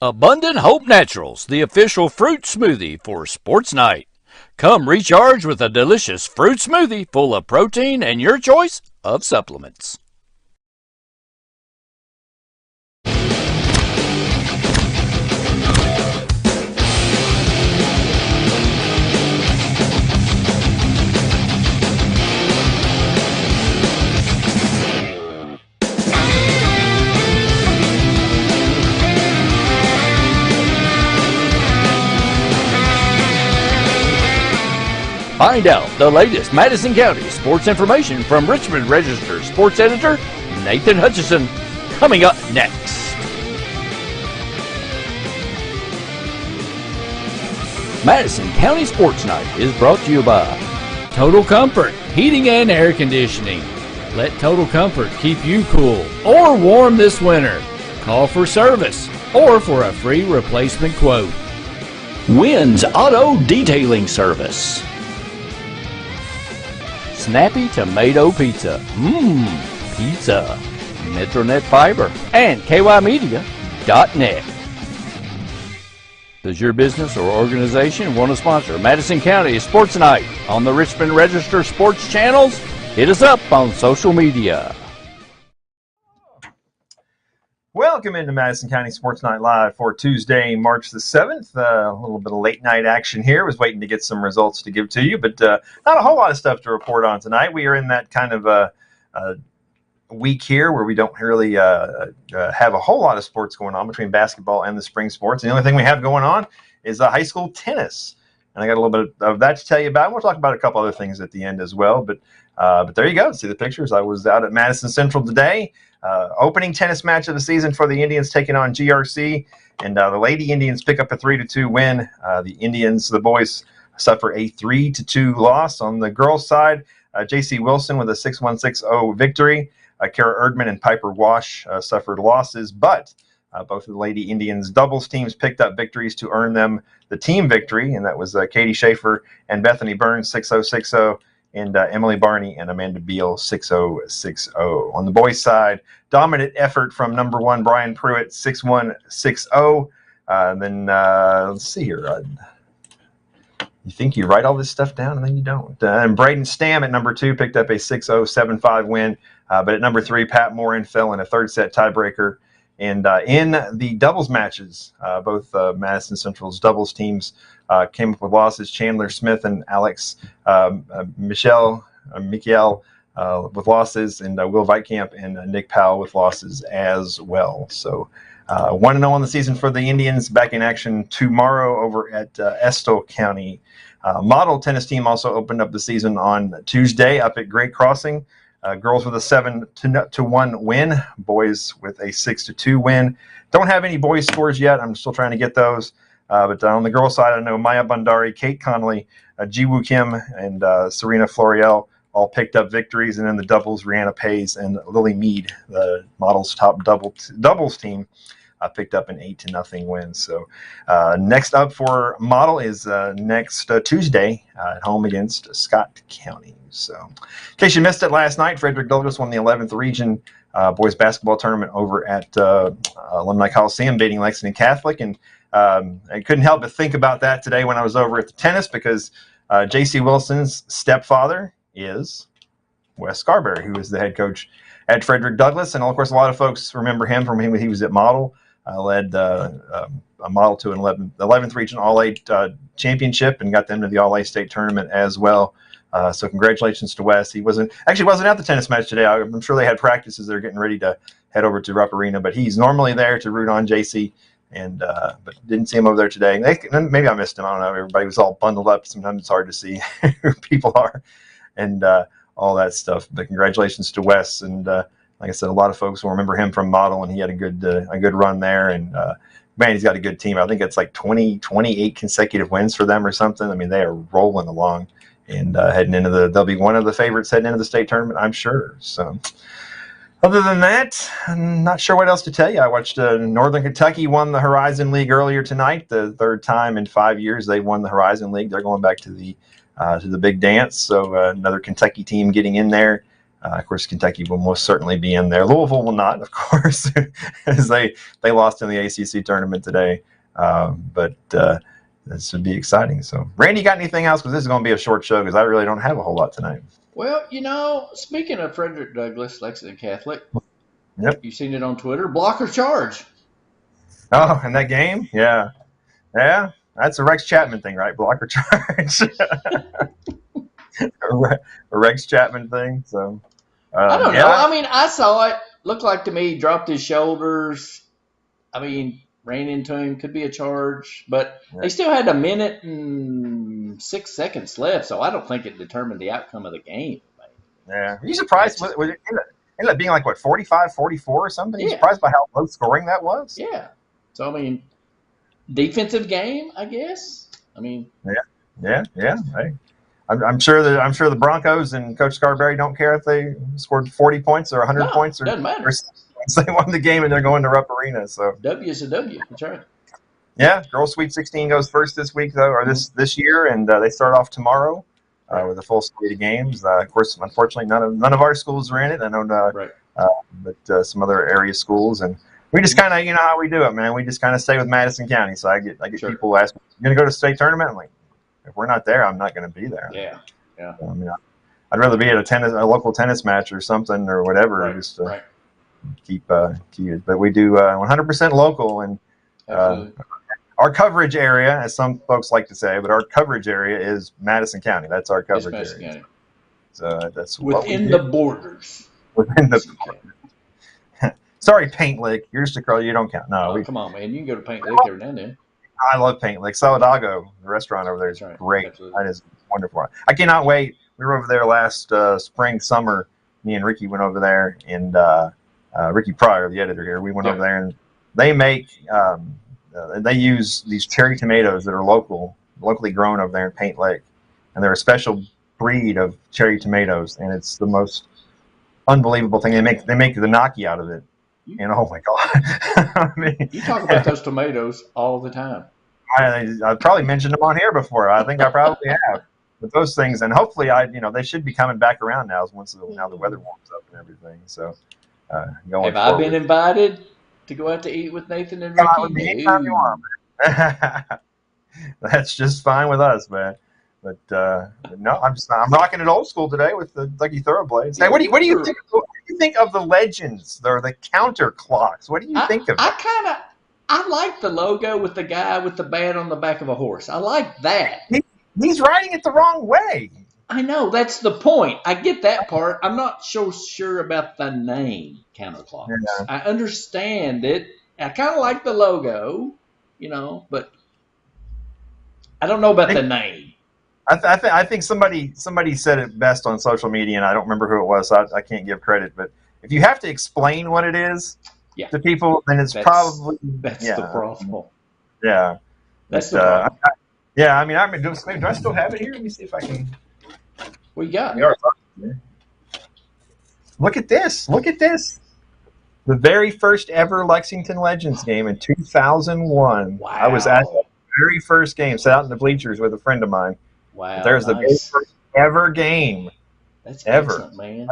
Abundant Hope Naturals, the official fruit smoothie for Sports Night. Come recharge with a delicious fruit smoothie full of protein and your choice of supplements. Find out the latest Madison County sports information from Richmond Register sports editor Nathan Hutchison, coming up next. Madison County Sports Night is brought to you by Total Comfort Heating and Air Conditioning. Let Total Comfort keep you cool or warm this winter. Call for service or for a free replacement quote. Wynn's Auto Detailing Service. Snappy Tomato Pizza. Pizza. Metronet Fiber. And KYmedia.net. Does your business or organization want to sponsor Madison County Sports Night on the Richmond Register Sports channels? Hit us up on social media. Welcome into Madison County Sports Night Live for Tuesday, March the 7th. A little bit of late night action here. Was waiting to get some results to give to you, but not a whole lot of stuff to report on tonight. We are in that kind of week here where we don't really have a whole lot of sports going on between basketball and the spring sports. And the only thing we have going on is high school tennis. And I got a little bit of that to tell you about. We'll talk about a couple other things at the end as well. But there you go. See the pictures. I was out at Madison Central today. Opening tennis match of the season for the Indians taking on GRC, and the Lady Indians pick up a 3-2 win. The boys suffer a 3-2 loss. On the girls' side, J.C. Wilson with a 6-1, 6-0 victory. Kara Erdman and Piper Wash suffered losses, but both of the Lady Indians doubles teams picked up victories to earn them the team victory, and that was Katie Schaefer and Bethany Burns 6-0, 6-0. And Emily Barney and Amanda Beal 6-0, 6-0. On the boys' side, dominant effort from number one Brian Pruitt 6-1, 6-0. Then let's see here. You think you write all this stuff down and then you don't. And Braden Stam at number 2 picked up a 6-0, 7-5 win. But at number 3, Pat Morin fell in a third set tiebreaker. And in the doubles matches, both Madison Central's doubles teams came up with losses. Chandler Smith and Alex Michael with losses, and Will Weitkamp and Nick Powell with losses as well. So 1-0 on the season for the Indians, back in action tomorrow over at Estill County. Model tennis team also opened up the season on Tuesday up at Great Crossing. Girls with a 7-1 win, boys with a 6-2 win. Don't have any boys scores yet. I'm still trying to get those. But on the girls' side, I know Maya Bhandari, Kate Connolly, Jiwoo Kim, and Serena Floriel all picked up victories. And then the doubles, Rihanna Pays and Lily Mead, the Models' top doubles team, picked up an 8-0 win. So next up for Model is next Tuesday at home against Scott County. So in case you missed it last night, Frederick Douglass won the 11th region boys basketball tournament over at Alumni Coliseum, beating Lexington Catholic. And I couldn't help but think about that today when I was over at the tennis, because J.C. Wilson's stepfather is Wes Scarberry, who is the head coach at Frederick Douglass. And of course, a lot of folks remember him from when he was at Model. Led a Model to an 11th region All-A championship and got them to the All-A state tournament as well. So congratulations to Wes. He wasn't at the tennis match today. I'm sure they had practices. They're getting ready to head over to Rupp Arena, but he's normally there to root on JC, and but didn't see him over there today. Maybe I missed him. I don't know. Everybody was all bundled up. Sometimes it's hard to see who people are and all that stuff. But congratulations to Wes. And like I said, a lot of folks will remember him from Model, and he had a good run there. And man, he's got a good team. I think it's like 28 consecutive wins for them or something. I mean, they are rolling along. And they'll be one of the favorites heading into the state tournament, I'm sure. So, other than that, I'm not sure what else to tell you. I watched Northern Kentucky won the Horizon League earlier tonight. The third time in 5 years they've won the Horizon League. They're going back to the big dance. So another Kentucky team getting in there. Of course, Kentucky will most certainly be in there. Louisville will not, of course, as they lost in the ACC tournament today. But this would be exciting. So, Randy, got anything else? Because this is going to be a short show because I really don't have a whole lot tonight. Well, speaking of Frederick Douglass, Lexington Catholic, Yep. You've seen it on Twitter. Block or charge? Oh, in that game? Yeah. Yeah. That's a Rex Chapman thing, right? Block or charge. a Rex Chapman thing. So I don't know. I mean, I saw it. Looked like to me, dropped his shoulders. I mean, ran into him. Could be a charge. But they still had 1 minute and 6 seconds left, so I don't think it determined the outcome of the game. Yeah. Are you surprised? Was it ended up being like, what, 45, 44 or something? Are you surprised by how low scoring that was? Yeah. So, I mean, defensive game, I guess. I mean. Yeah. Hey. I'm sure the Broncos and Coach Scarberry don't care if they scored 40 points or 100 points. Doesn't matter. Or they won the game and they're going to Rupp Arena. So W is a W. That's right. Yeah, Girls Sweet 16 goes first this week though, or this year, and they start off tomorrow with a full slate of games. Of course, unfortunately, none of our schools are in it. I know, but some other area schools, and we just kind of, you know how we do it, man. We just kind of stay with Madison County. So I get people ask me, "You going to go to state tournament?" I'm like, if we're not there, I'm not going to be there. Yeah. I mean, I'd rather be at a local tennis match or something or whatever, just to keep it. But we do 100% local, and our coverage area, as some folks like to say, but our coverage area is Madison County. That's our coverage area. County. So that's within the borders. Within the borders. Sorry, Paint Lick. You're just a girl. You don't count. No, come on, man. You can go to Paint Lick every now and then. I love Paint Lick. Saladago, the restaurant over there, is great. Absolutely. That is wonderful. I cannot wait. We were over there last spring, summer. Me and Ricky went over there, and Ricky Pryor, the editor here, we went over there, and they make they use these cherry tomatoes that are locally grown over there in Paint Lick, and they're a special breed of cherry tomatoes, and it's the most unbelievable thing. They make the gnocchi out of it. And oh my God! I mean, you talk about those tomatoes all the time. I've probably mentioned them on here before. I think I probably have. But those things, and hopefully, they should be coming back around now now the weather warms up and everything. So, have I been invited to go out to eat with Nathan and Ricky? Anytime you want. That's just fine with us, man. But no, I'm rocking it old school today with the Lucky Thoroughblades. Hey, what do you think? What do you think of the legends or the counter clocks? What do you think of it? I like the logo with the guy with the bat on the back of a horse. I like that. He's writing it the wrong way. I know, that's the point. I get that part. I'm not so sure about the name counterclocks. Yeah. I understand it. I kind of like the logo, but I don't know about the name. I think somebody said it best on social media, and I don't remember who it was, so I can't give credit. But if you have to explain what it is to people, then that's probably the problem. Yeah, that's the problem. Do I still have it here? Let me see if I can. What you got? Look at this. The very first ever Lexington Legends game in 2001. Wow. I was at the very first game, sat out in the bleachers with a friend of mine. Wow. There's the very first ever game. That's excellent, man.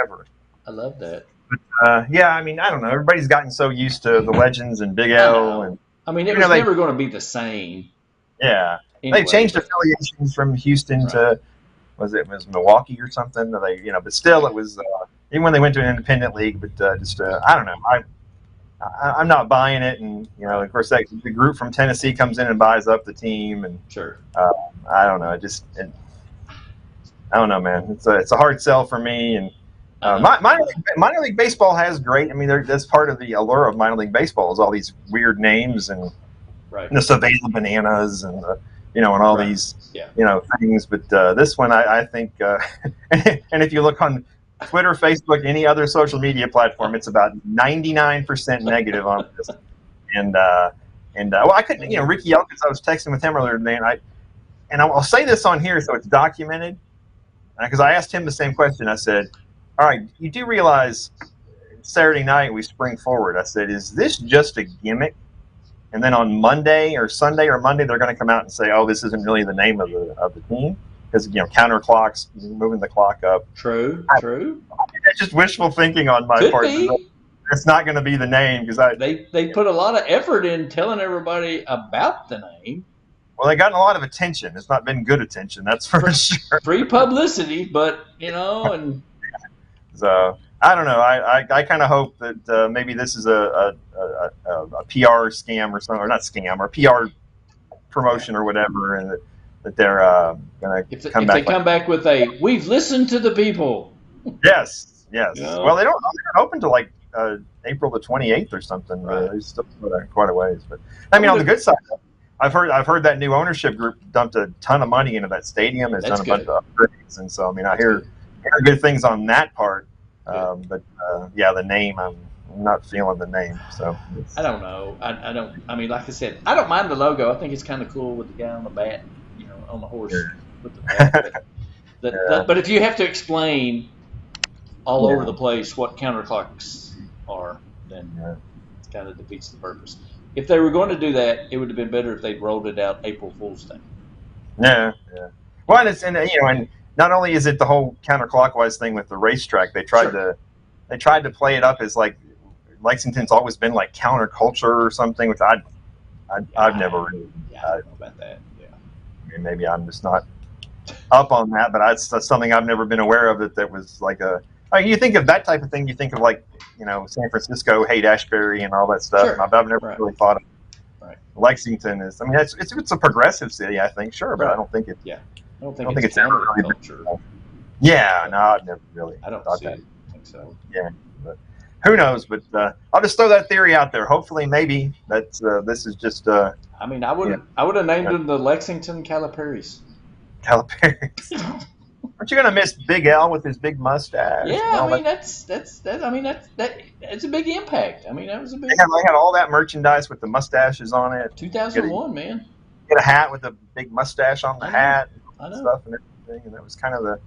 Ever. I love that. But, I don't know. Everybody's gotten so used to the Legends and Big L. It was never going to be the same. Yeah. Anyway, they changed affiliations from Houston to, was Milwaukee or something? But still it was, even when they went to an independent league, but I don't know. I'm not buying it, and of course, the group from Tennessee comes in and buys up the team, and sure. I don't know. I don't know, man. It's a hard sell for me, and minor league baseball has great. I mean, that's part of the allure of minor league baseball is all these weird names and the Savannah Bananas and and all these things. But this one, I think, and if you look on Twitter, Facebook, any other social media platform, it's about 99% negative on this. And I couldn't, Ricky Elkins, I was texting with him earlier today, and I'll say this on here so it's documented, because I asked him the same question. I said, all right, you do realize Saturday night we spring forward. I said, is this just a gimmick? And then on Monday or Sunday or Monday, they're going to come out and say, oh, this isn't really the name of the team. because counterclocks, moving the clock up. True. It's just wishful thinking on my Could part. be. It's not going to be the name because they put a lot of effort in telling everybody about the name. Well, they gotten a lot of attention. It's not been good attention, that's for sure. Free publicity, but and so I don't know. I kind of hope that maybe this is a PR scam or something, or not scam, or PR promotion or whatever, and that they're going to come back. If they come back with a, we've listened to the people. Yes. Well, they're not open to like April the 28th or something. Right. They're still quite a ways. But I mean, on the good side, I've heard that new ownership group dumped a ton of money into that stadium. Has done a bunch of upgrades, and so I mean, I hear good things on that part. But the name, I'm not feeling the name. So I don't know. I don't. I mean, like I said, I don't mind the logo. I think it's kind of cool with the guy on the bat, on the horse with the bat. But if you have to explain all over the place what counterclocks are, then it kind of defeats the purpose. If they were going to do that, it would have been better if they'd rolled it out April Fool's Day. Yeah. Well, and not only is it the whole counterclockwise thing with the racetrack, they tried to play it up as like Lexington's always been like counterculture or something, which I've never really. I don't know about that. Yeah. I mean, maybe I'm just not up on that, but that's something I've never been aware of. That was like you think of that type of thing, you think of like San Francisco, Haight-Ashbury, and all that stuff. Sure. I've never really thought of. Right. Lexington is. I mean, it's a progressive city, I think. Sure, but I don't think it. Yeah. I don't think it's ever really culture. Yeah, no, I've never really. I don't think so. Yeah, but who knows? But I'll just throw that theory out there. Hopefully, maybe that's this is just. I mean, I would have named them the Lexington Caliparis. Caliparis. Aren't you gonna miss Big L with his big mustache? Yeah, I mean that's a big impact. I mean that was a big. They had all that merchandise with the mustaches on it. 2001, man. Get a hat with a big mustache on the hat. And stuff and everything, and that was kind of the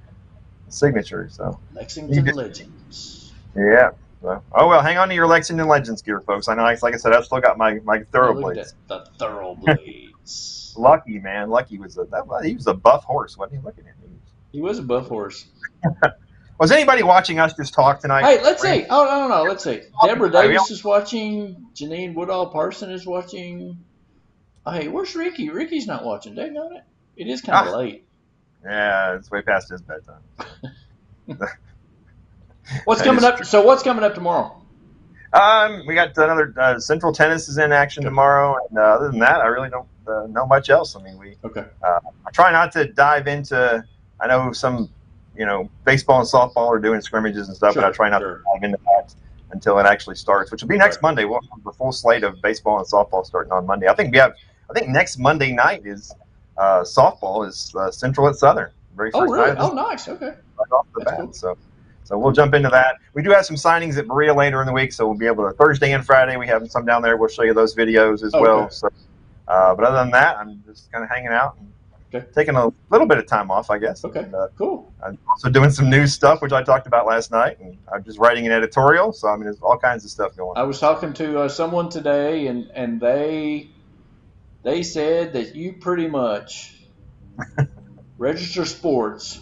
signature. So Lexington Legends. Yeah. So, hang on to your Lexington Legends gear, folks. I know, like I said, I've still got my thoroughblades. The thoroughblades. Lucky, man. Lucky was he was a buff horse, wasn't he? Look at him. He was a buff horse. Was anybody watching us just talk tonight? Hey, let's see. Oh, no. Let's see. Deborah Davis is watching. Janine Woodall Parson is watching. Hey, where's Ricky? Ricky's not watching. Dang on it. It is kind of late. Yeah, it's way past his bedtime. What's coming up? So what's coming up tomorrow? We got another Central Tennis is in action tomorrow, and other than that, I really don't know much else. I mean, I try not to dive into. I know some, baseball and softball are doing scrimmages and stuff, but I try not to dive into that until it actually starts, which will be next Monday. We'll have the full slate of baseball and softball starting on Monday. I think next Monday night is softball is Central at Southern. Very first really? night. Oh, nice. Okay. Right off the bat. Cool. So we'll jump into that. We do have some signings at Berea later in the week, so we'll be able to Thursday and Friday. We have some down there. We'll show you those videos as well. So, but other than that, I'm just kind of hanging out and taking a little bit of time off, I guess. Okay. And, cool. I'm also doing some news stuff, which I talked about last night, and I'm just writing an editorial. So I mean, there's all kinds of stuff going on. I was talking to someone today, and they said that you pretty much Register Sports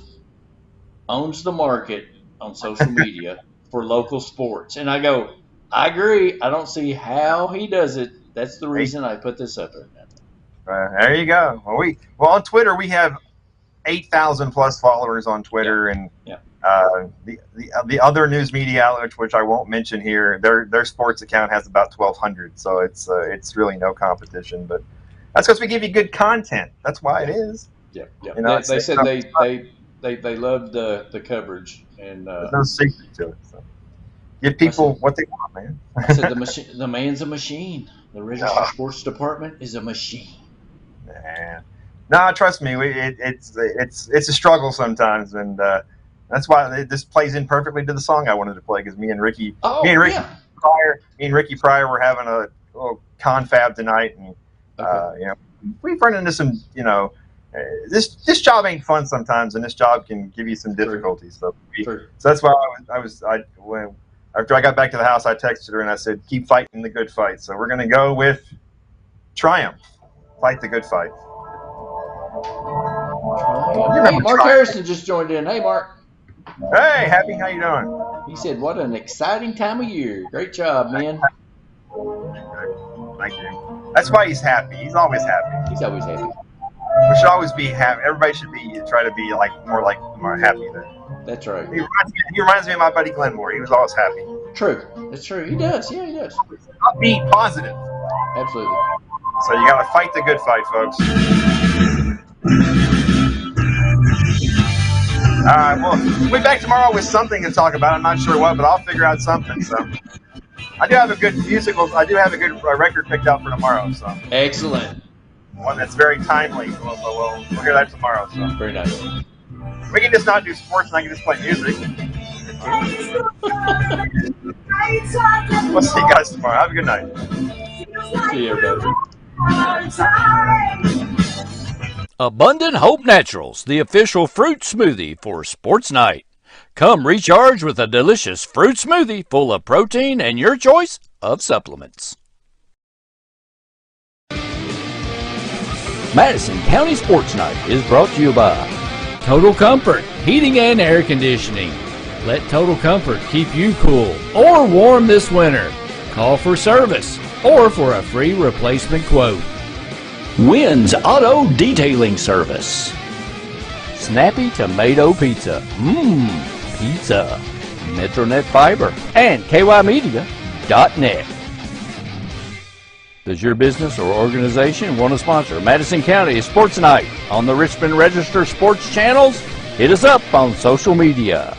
owns the market on social media for local sports. And I go, I agree. I don't see how he does it. That's the reason I put this up there. There you go. Well, on Twitter, we have 8,000 plus followers on Twitter, and the other news media outlets, which I won't mention here, their sports account has about 1,200. So it's really no competition. But that's because we give you good content. That's why it is. Yeah. They said they loved the coverage, and there's no secret to it. So give people what they want, man. I said the man's a machine. The Register Sports Department is a machine. No, trust me, it's a struggle sometimes, and that's why this plays in perfectly to the song I wanted to play, because me and Ricky Pryor were having a little confab tonight, and we've run into some, this job ain't fun sometimes, and this job can give you some difficulties. So that's why after I got back to the house, I texted her and I said, keep fighting the good fight. So we're going to go with Triumph. Fight the good fight. Hey, Mark Harrison just joined in. Hey, Mark. Hey, Happy, how you doing? He said, "What an exciting time of year! Great job, man." Thank you. That's why he's happy. He's always happy. He's always happy. We should always be happy. Everybody should try to be more happy. That's right. He reminds me of my buddy Glenmore. He was always happy. True. That's true. He does. Yeah, he does. Upbeat, positive. Absolutely. So you got to fight the good fight, folks. All right, well, we'll be back tomorrow with something to talk about. I'm not sure what, but I'll figure out something. So I do have a good record picked out for tomorrow. So excellent. One that's very timely. We'll hear that tomorrow. So very nice. We can just not do sports and I can just play music. We'll see you guys tomorrow. Have a good night. See you, everybody. Abundant Hope Naturals, the official fruit smoothie for Sports Night. Come recharge with a delicious fruit smoothie full of protein and your choice of supplements. Madison County Sports Night is brought to you by Total Comfort Heating and Air Conditioning. Let Total Comfort keep you cool or warm this winter. Call for service or for a free replacement quote. Wynn's Auto Detailing Service. Snappy Tomato Pizza. Pizza. Metronet Fiber and KYmedia.net. Does your business or organization want to sponsor Madison County Sports Night on the Richmond Register Sports channels? Hit us up on social media.